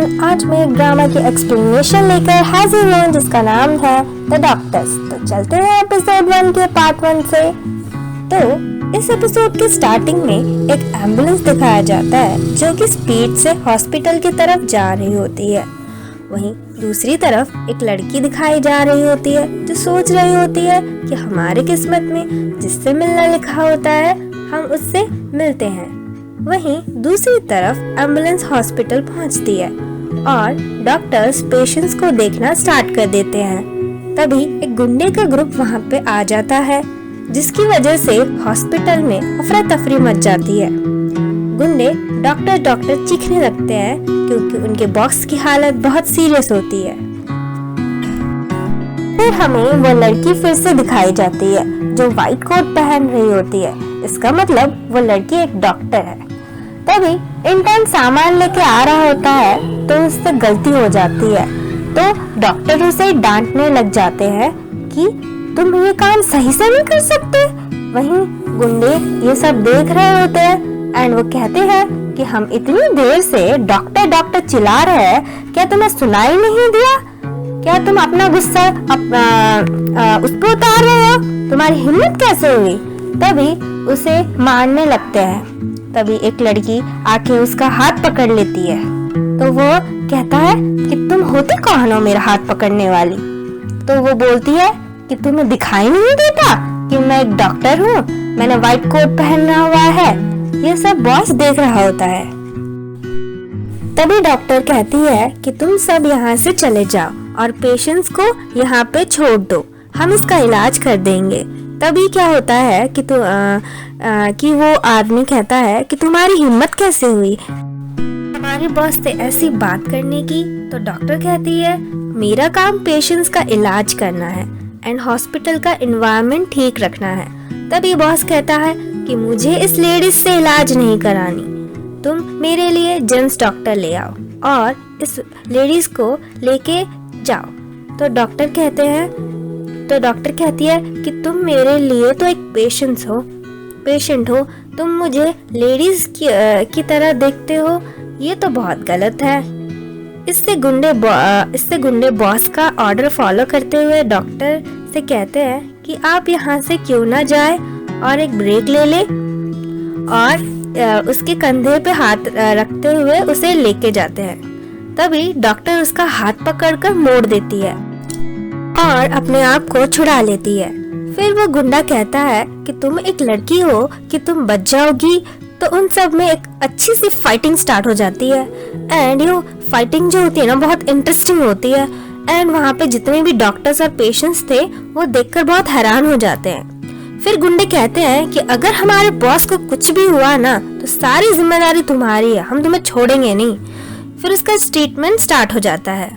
Everyone, आज मैं एक ड्रामा की एक्सप्लेनेशन लेकर हाजिर हूँ जिसका नाम है द डॉक्टर्स। तो चलते हैं एपिसोड 1 के पार्ट 1 से। तो इस एपिसोड के स्टार्टिंग में एक एम्बुलेंस दिखाया जाता है जो कि स्पीड से हॉस्पिटल की तरफ जा रही होती है। वहीं दूसरी तरफ एक लड़की दिखाई जा रही होती है जो सोच रही होती है कि हमारे किस्मत में जिससे मिलना लिखा होता है हम उससे मिलते हैं। वहीं दूसरी तरफ एम्बुलेंस हॉस्पिटल पहुंचती है और डॉक्टर्स पेशेंट्स को देखना स्टार्ट कर देते हैं। तभी एक गुंडे का ग्रुप वहां पे आ जाता है जिसकी वजह से हॉस्पिटल में अफरा तफरी मच जाती है। गुंडे डॉक्टर चीखने लगते हैं क्योंकि उनके बॉस की हालत बहुत सीरियस होती है। फिर हमें वो लड़की फिर से दिखाई जाती है जो व्हाइट कोट पहन रही होती है। इसका मतलब वो लड़की एक डॉक्टर है। तभी इंटर्न सामान लेके आ रहा होता है तो उससे गलती हो जाती है, तो डॉक्टर उसे डांटने लग जाते हैं कि तुम ये काम सही से नहीं कर सकते। वहीं गुंडे ये सब देख रहे होते हैं एंड वो कहते हैं कि हम इतनी देर से डॉक्टर चिल्ला रहे हैं, क्या तुम्हें सुनाई नहीं दिया? क्या तुम अपना गुस्सा उस पर उतार रहे हो? तुम्हारी हिम्मत कैसे हुई? तभी उसे मारने लगते हैं। तभी एक लड़की आके उसका हाथ पकड़ लेती है तो वो कहता है कि तुम होती कौन हो मेरा हाथ पकड़ने वाली? तो वो बोलती है कि तुम्हें दिखाई नहीं देता कि मैं एक डॉक्टर हूँ, मैंने व्हाइट कोट पहना हुआ है। ये सब बॉस देख रहा होता है। तभी डॉक्टर कहती है कि तुम सब यहाँ से चले जाओ और पेशेंट्स को यहाँ पे छोड़ दो, हम इसका इलाज कर देंगे। तभी क्या होता है कि वो आदमी कहता है कि तुम्हारी हिम्मत कैसे हुई हमारी बॉस से ऐसी बात करने की? तो डॉक्टर कहती है मेरा काम पेशेंट्स का इलाज करना है एंड हॉस्पिटल का एनवायरनमेंट ठीक रखना है। तभी बॉस कहता है कि मुझे इस लेडीज से इलाज नहीं करानी, तुम मेरे लिए जेंट्स डॉक्टर ले आओ और इस लेडीज को लेके जाओ। तो डॉक्टर कहती है कि तुम मेरे लिए तो एक पेशेंट हो, तुम मुझे लेडीज की तरह देखते हो, ये तो बहुत गलत है। इससे गुंडे बॉस का ऑर्डर फॉलो करते हुए डॉक्टर से कहते हैं कि आप यहाँ से क्यों ना जाए और एक ब्रेक ले ले, और उसके कंधे पे हाथ रखते हुए उसे लेके जाते हैं। तभी डॉक्टर उसका हाथ पकड़कर मोड़ देती है और अपने आप को छुड़ा लेती है। फिर वो गुंडा कहता है कि तुम एक लड़की हो कि तुम बच जाओगी। तो उन सब में एक अच्छी सी फाइटिंग स्टार्ट हो जाती है एंड ये फाइटिंग जो होती है ना बहुत इंटरेस्टिंग होती है एंड वहाँ पे जितने भी डॉक्टर्स और पेशेंट्स थे वो देखकर बहुत हैरान हो जाते हैं। फिर गुंडे कहते हैं कि अगर हमारे बॉस को कुछ भी हुआ ना तो सारी जिम्मेदारी तुम्हारी है, हम तुम्हें छोड़ेंगे नहीं। फिर उसका ट्रीटमेंट स्टार्ट हो जाता है।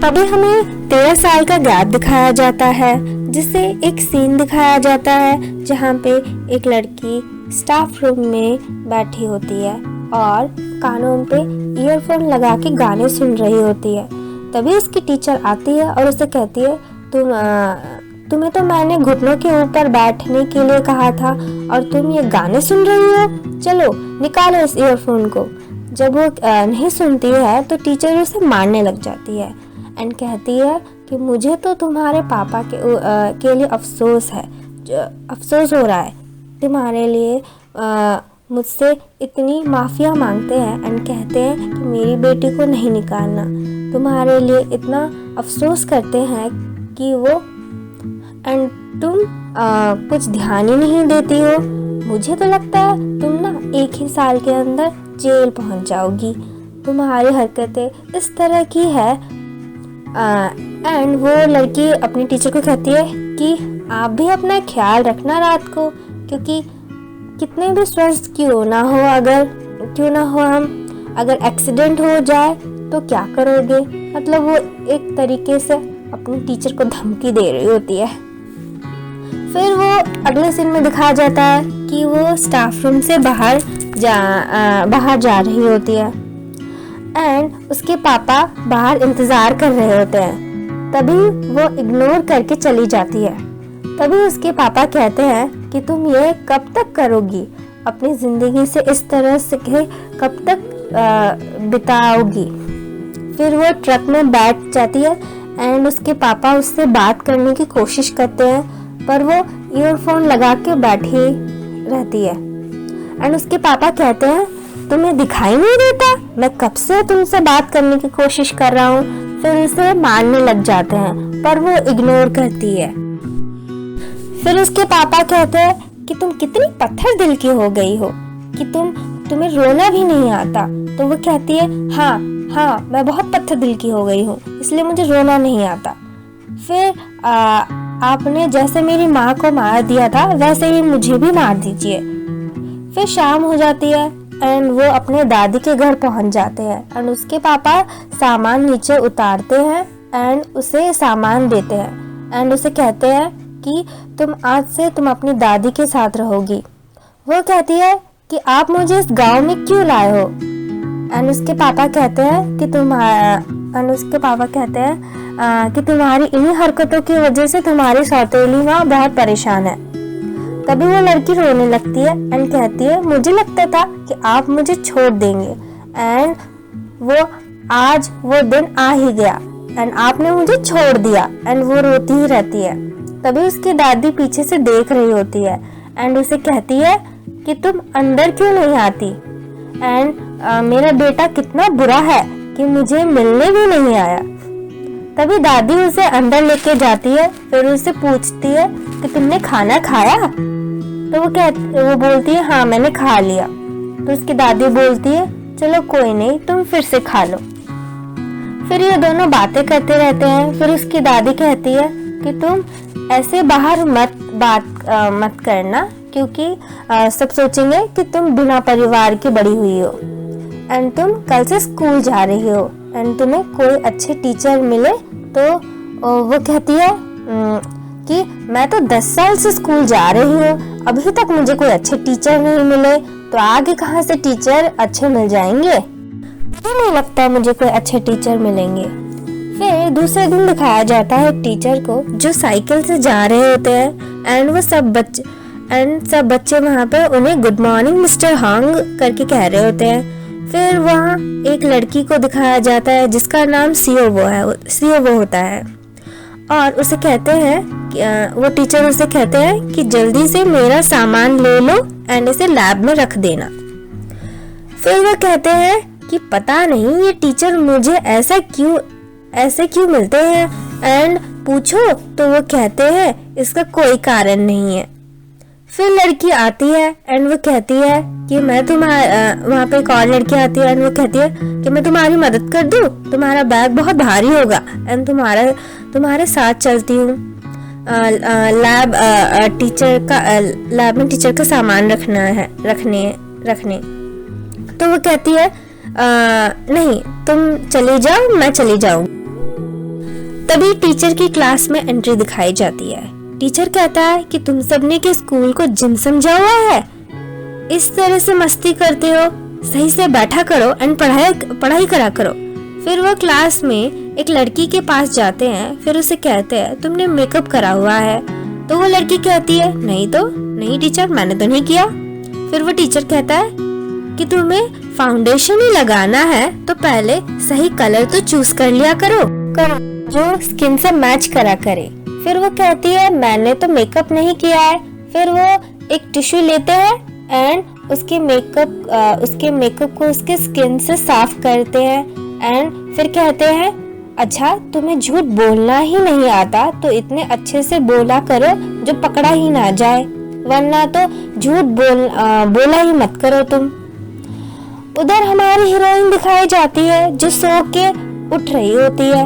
तभी हमें 13 साल का गैप दिखाया जाता है जिससे एक सीन दिखाया जाता है जहाँ पे एक लड़की स्टाफ रूम में बैठी होती है और कानों पे ईयरफोन लगा के गाने सुन रही होती है। तभी उसकी टीचर आती है और उसे कहती है तुम्हें तो मैंने घुटनों के ऊपर बैठने के लिए कहा था और तुम ये गाने सुन रही हो, चलो निकालो इस ईयरफोन को। जब वो नहीं सुनती है तो टीचर उसे मारने लग जाती है एंड कहती है कि मुझे तो तुम्हारे पापा के लिए अफसोस हो रहा है, तुम्हारे लिए मुझसे इतनी माफिया मांगते हैं एंड कहते हैं कि मेरी बेटी को नहीं निकालना, तुम्हारे लिए इतना अफसोस करते हैं कि वो एंड तुम कुछ ध्यान ही नहीं देती हो। मुझे तो लगता है तुम ना 1 ही साल के अंदर जेल पहुंच जाओगी, तुम्हारी हरकतें इस तरह की है। एंड वो लड़की अपनी टीचर को कहती है कि आप भी अपना ख्याल रखना रात को, क्योंकि कितने भी स्वस्थ क्यों ना हो हम, अगर एक्सीडेंट हो जाए तो क्या करोगे? मतलब वो एक तरीके से अपनी टीचर को धमकी दे रही होती है। फिर वो अगले सीन में दिखाया जाता है कि वो स्टाफ रूम से बाहर जा रही होती है एंड उसके पापा बाहर इंतजार कर रहे होते हैं। तभी वो इग्नोर करके चली जाती है। तभी उसके पापा कहते हैं कि तुम ये कब तक करोगी, अपनी जिंदगी से इस तरह से कब तक बिताओगी? फिर वो ट्रक में बैठ जाती है एंड उसके पापा उससे बात करने की कोशिश करते हैं, पर वो ईयरफोन लगा के बैठी रहती है। एंड उसके पापा कहते हैं तुम्हें दिखाई नहीं देता, मैं कब से तुमसे बात करने की कोशिश कर रहा हूँ। फिर उसे मारने लग जाते हैं, पर वो इग्नोर करती है। फिर उसके पापा कहते हैं कि तुम कितनी पत्थर दिल की हो गई हो कि तुम्हें रोना भी नहीं आता। तो वो कहती है हाँ मैं बहुत पत्थर दिल की हो गई हूँ, इसलिए मुझे रोना नहीं आता। फिर आपने जैसे मेरी माँ को मार दिया था वैसे ही मुझे भी मार दीजिए। फिर शाम हो जाती है एंड वो अपने दादी के घर पहुंच जाते हैं एंड उसके पापा सामान नीचे उतारते हैं एंड उसे सामान देते हैं एंड उसे कहते हैं कि आज से तुम अपनी दादी के साथ रहोगी। वो कहती है कि आप मुझे इस गांव में क्यों लाए हो। एंड उसके पापा कहते हैं कि तुम्हारी इन्हीं हरकतों की वजह से तुम्हारी सौतेली माँ बहुत परेशान है। तभी वो लड़की रोने लगती है एंड कहती है मुझे लगता था कि आप मुझे छोड़ देंगे एंड आज वो दिन आ ही गया एंड आपने मुझे छोड़ दिया। एंड वो रोती ही रहती है। तभी उसकी दादी पीछे से देख रही होती है एंड उसे कहती है कि तुम अंदर क्यों नहीं आती एंड मेरा बेटा कितना बुरा है कि मुझे मिलने भी नहीं आया। तभी दादी उसे अंदर लेके जाती है। फिर उससे पूछती है कि तुमने खाना खाया। तो वो बोलती है हाँ मैंने खा लिया। तो उसकी दादी बोलती है चलो कोई नहीं, तुम फिर से खा लो। फिर ये दोनों बातें करते रहते हैं। फिर उसकी दादी कहती है कि तुम ऐसे बाहर मत करना, क्योंकि सब सोचेंगे कि तुम बिना परिवार की बड़ी हुई हो एंड तुम कल से स्कूल जा रही हो एंड तुम्हें कोई अच्छे टीचर मिले। तो वो कहती है कि मैं तो 10 साल से स्कूल जा रही हूँ, अभी तक मुझे कोई अच्छे टीचर नहीं मिले, तो आगे कहाँ से टीचर अच्छे मिल जाएंगे। मुझे नहीं लगता मुझे कोई अच्छे टीचर मिलेंगे। फिर दूसरे दिन दिखाया जाता है टीचर को जो साइकिल से जा रहे होते हैं एंड सब बच्चे वहाँ पे उन्हें गुड मॉर्निंग मिस्टर हॉन्ग करके कह रहे होते हैं। फिर वहाँ एक लड़की को दिखाया जाता है जिसका नाम सीओवो होता है और उसे कहते हैं वो टीचर उसे कहते हैं कि जल्दी से मेरा सामान ले लो एंड इसे लैब में रख देना। फिर वो कहते हैं कि पता नहीं ये टीचर मुझे ऐसे क्यों मिलते हैं एंड पूछो तो वो कहते हैं इसका कोई कारण नहीं है। फिर लड़की आती है एंड वो कहती है कि वहाँ पे एक और लड़की आती है एंड वो कहती है कि मैं तुम्हारी मदद कर दूँ, तुम्हारा बैग बहुत भारी होगा एंड तुम्हारे साथ चलती हूँ लैब में टीचर का सामान रखने। तो वो कहती है नहीं तुम चली जाओ, मैं चली जाऊँ। तभी टीचर की क्लास में एंट्री दिखाई जाती है। टीचर कहता है कि तुम सबने के स्कूल को जिम समझा हुआ है, इस तरह से मस्ती करते हो, सही से बैठा करो एंड पढ़ाई करा करो। फिर वो क्लास में एक लड़की के पास जाते हैं। फिर उसे कहते हैं तुमने मेकअप करा हुआ है। तो वो लड़की कहती है नहीं टीचर मैंने तो नहीं किया। फिर वो टीचर कहता है कि तुम्हें फाउंडेशन ही लगाना है तो पहले सही कलर तो चूज कर लिया करो जो स्किन से मैच करा करे। फिर वो कहती है मैंने तो मेकअप नहीं किया है। फिर वो एक टिश्यू लेते हैं एंड उसके मेकअप को उसके स्किन से साफ करते हैं एंड फिर कहते हैं अच्छा तुम्हें झूठ बोलना ही नहीं आता तो इतने अच्छे से बोला करो जो पकड़ा ही ना जाए, वरना तो झूठ बोला ही मत करो तुम। उधर हमारी हीरोइन दिखाई जाती है जो सो के उठ रही होती है।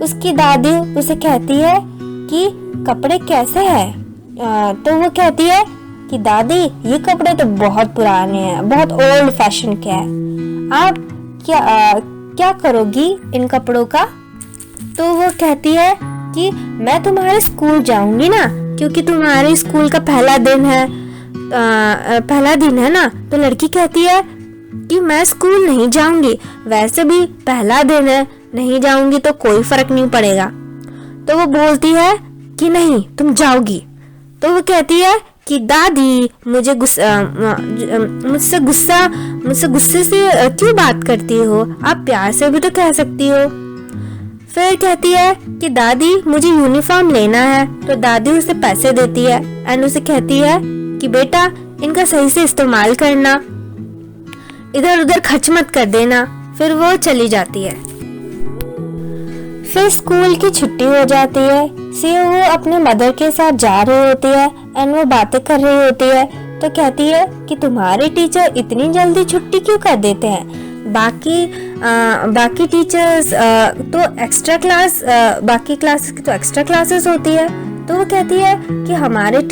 उसकी दादी उसे कहती है कि कपड़े कैसे हैं। तो वो कहती है कि दादी ये कपड़े तो बहुत पुराने हैं, बहुत ओल्ड फैशन के हैं, आप क्या करोगी इन कपड़ों का। तो वो कहती है कि मैं तुम्हारे स्कूल जाऊंगी ना, क्योंकि तुम्हारे स्कूल का पहला दिन है ना। तो लड़की कहती है कि मैं स्कूल नहीं जाऊंगी, वैसे भी पहला दिन है, नहीं जाऊंगी तो कोई फर्क नहीं पड़ेगा। तो वो बोलती है कि नहीं तुम जाओगी। तो वो कहती है कि दादी मुझे मुझसे गुस्से से क्यों बात करती हो, आप प्यार से भी तो कह सकती हो। फिर कहती है कि दादी मुझे यूनिफॉर्म लेना है, तो दादी उसे पैसे देती है एंड उसे कहती है कि बेटा इनका सही से इस्तेमाल करना, इधर उधर खर्च मत कर देना। फिर वो चली जाती है। फिर स्कूल की छुट्टी हो जाती है। वो अपने मदर के साथ जा रही होती है एंड वो बातें कर रही होती है, तो कहती है कि तुम्हारे टीचर इतनी जल्दी छुट्टी क्यों कर देते हैं, बाकी टीचर्स तो एक्स्ट्रा क्लास, बाकी क्लासेस की तो एक्स्ट्रा क्लासेस होती है। तो वो कहती है कि हमारे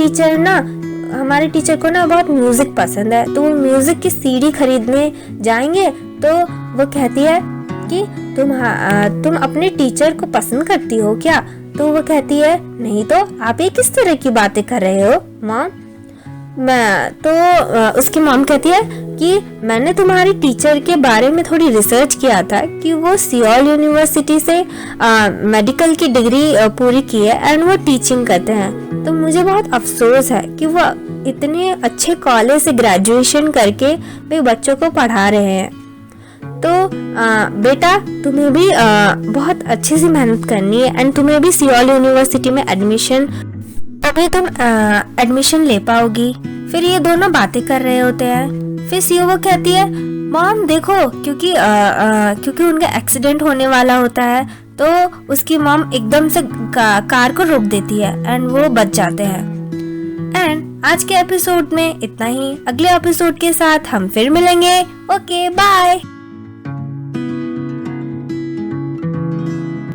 टीचर को ना बहुत म्यूजिक पसंद है, तो वो म्यूजिक की सीडी खरीदने जाएंगे। तो वो कहती है कि तुम अपने टीचर को पसंद करती हो क्या। तो वो कहती है नहीं तो आप ये किस तरह की बातें कर रहे हो मॉम। उसकी मॉम कहती है कि मैंने तुम्हारी टीचर के बारे में थोड़ी रिसर्च किया था कि वो सियोल यूनिवर्सिटी से मेडिकल की डिग्री पूरी की है एंड वो टीचिंग करते हैं। तो मुझे बहुत अफसोस है कि वो इतने अच्छे कॉलेज से ग्रेजुएशन करके भी बच्चों को पढ़ा रहे हैं। तो बेटा तुम्हें भी बहुत अच्छे से मेहनत करनी है एंड तुम्हें भी सियोल यूनिवर्सिटी में तभी तुम एडमिशन ले पाओगी। फिर ये दोनों बातें कर रहे होते हैं। फिर सीओ वो कहती है मॉम देखो, क्योंकि उनका एक्सीडेंट होने वाला होता है, तो उसकी मॉम एकदम से कार को रोक देती है एंड वो बच जाते हैं। एंड आज के एपिसोड में इतना ही। अगले एपिसोड के साथ हम फिर मिलेंगे। Okay bye.